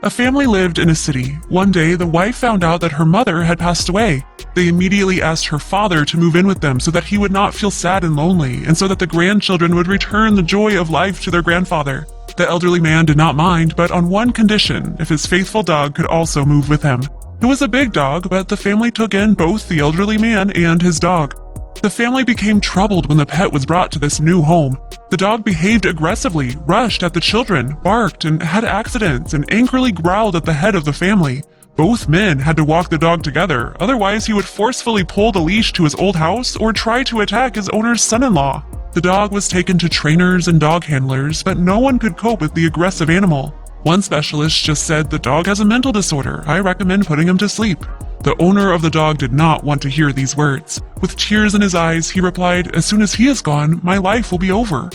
A family lived in a city. One day, the wife found out that her mother had passed away. They immediately asked her father to move in with them so that he would not feel sad and lonely, and so that the grandchildren would return the joy of life to their grandfather. The elderly man did not mind, but on one condition: if his faithful dog could also move with him. It was a big dog, but the family took in both the elderly man and his dog. The family became troubled when the pet was brought to this new home. The dog behaved aggressively, rushed at the children, barked, and had accidents, and angrily growled at the head of the family. Both men had to walk the dog together, otherwise he would forcefully pull the leash to his old house or try to attack his owner's son-in-law. The dog was taken to trainers and dog handlers, but no one could cope with the aggressive animal. One specialist just said, "The dog has a mental disorder. I recommend putting him to sleep." The owner of the dog did not want to hear these words. With tears in his eyes, he replied, "As soon as he is gone, my life will be over."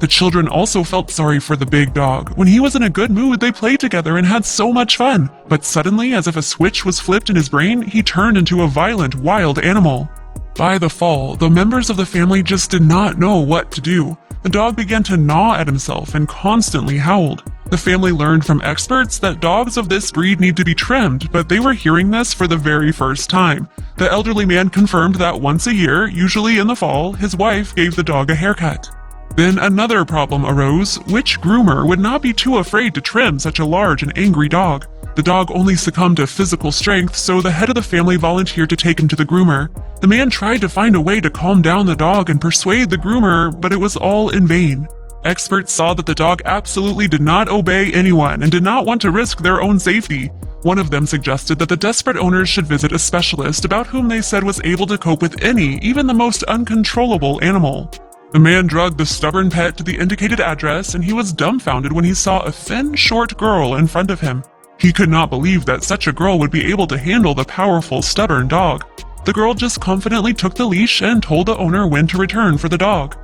The children also felt sorry for the big dog. When he was in a good mood, they played together and had so much fun. But suddenly, as if a switch was flipped in his brain, he turned into a violent, wild animal. By the fall, the members of the family just did not know what to do. The dog began to gnaw at himself and constantly howled. The family learned from experts that dogs of this breed need to be trimmed, but they were hearing this for the very first time. The elderly man confirmed that once a year, usually in the fall, his wife gave the dog a haircut. Then another problem arose: which groomer would not be too afraid to trim such a large and angry dog? The dog only succumbed to physical strength, so the head of the family volunteered to take him to the groomer. The man tried to find a way to calm down the dog and persuade the groomer, but it was all in vain. Experts saw that the dog absolutely did not obey anyone and did not want to risk their own safety. One of them suggested that the desperate owners should visit a specialist about whom they said was able to cope with any, even the most uncontrollable animal. The man dragged the stubborn pet to the indicated address, and he was dumbfounded when he saw a thin, short girl in front of him. He could not believe that such a girl would be able to handle the powerful, stubborn dog. The girl just confidently took the leash and told the owner when to return for the dog.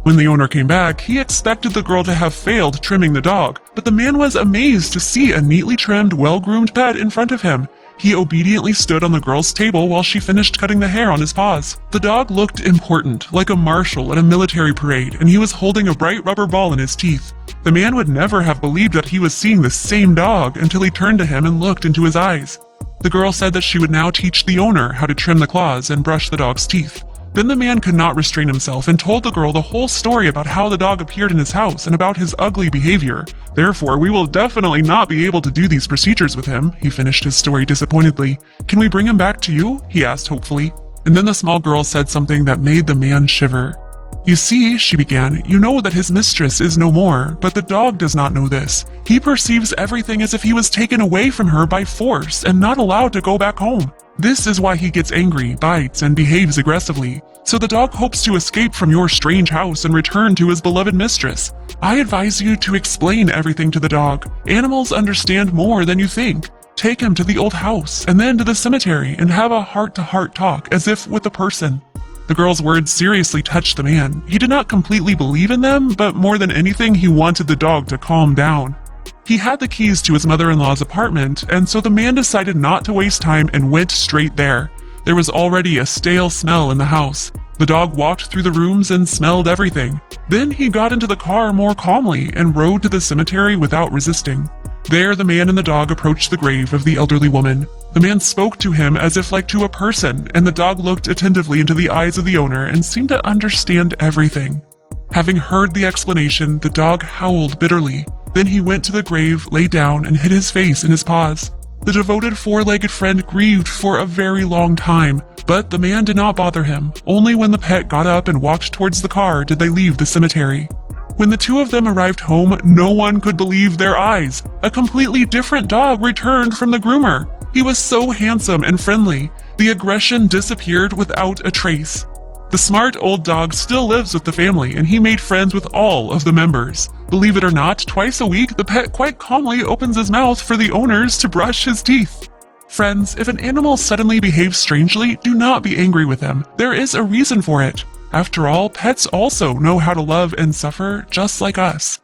When the owner came back, he expected the girl to have failed trimming the dog, but the man was amazed to see a neatly trimmed, well-groomed pet in front of him. He obediently stood on the girl's table while she finished cutting the hair on his paws. The dog looked important, like a marshal at a military parade, and he was holding a bright rubber ball in his teeth. The man would never have believed that he was seeing the same dog until he turned to him and looked into his eyes. The girl said that she would now teach the owner how to trim the claws and brush the dog's teeth. Then the man could not restrain himself and told the girl the whole story about how the dog appeared in his house and about his ugly behavior. "Therefore, we will definitely not be able to do these procedures with him," he finished his story disappointedly. "Can we bring him back to you?" he asked hopefully. And then the small girl said something that made the man shiver. "You see," she began, "you know that his mistress is no more, but the dog does not know this. He perceives everything as if he was taken away from her by force and not allowed to go back home. This is why he gets angry, bites, and behaves aggressively. So the dog hopes to escape from your strange house and return to his beloved mistress. I advise you to explain everything to the dog. Animals understand more than you think. Take him to the old house and then to the cemetery and have a heart-to-heart talk as if with a person." The girl's words seriously touched the man. He did not completely believe in them, but more than anything, he wanted the dog to calm down. He had the keys to his mother-in-law's apartment, and so the man decided not to waste time and went straight there. There was already a stale smell in the house. The dog walked through the rooms and smelled everything. Then he got into the car more calmly and rode to the cemetery without resisting. There the man and the dog approached the grave of the elderly woman. The man spoke to him as if like to a person, and the dog looked attentively into the eyes of the owner and seemed to understand everything. Having heard the explanation, the dog howled bitterly. Then he went to the grave, lay down, and hid his face in his paws. The devoted four-legged friend grieved for a very long time, but the man did not bother him. Only when the pet got up and walked towards the car did they leave the cemetery. When the two of them arrived home, no one could believe their eyes. A completely different dog returned from the groomer. He was so handsome and friendly. The aggression disappeared without a trace. The smart old dog still lives with the family, and he made friends with all of the members. Believe it or not, twice a week, the pet quite calmly opens his mouth for the owners to brush his teeth. Friends, if an animal suddenly behaves strangely, do not be angry with them. There is a reason for it. After all, pets also know how to love and suffer just like us.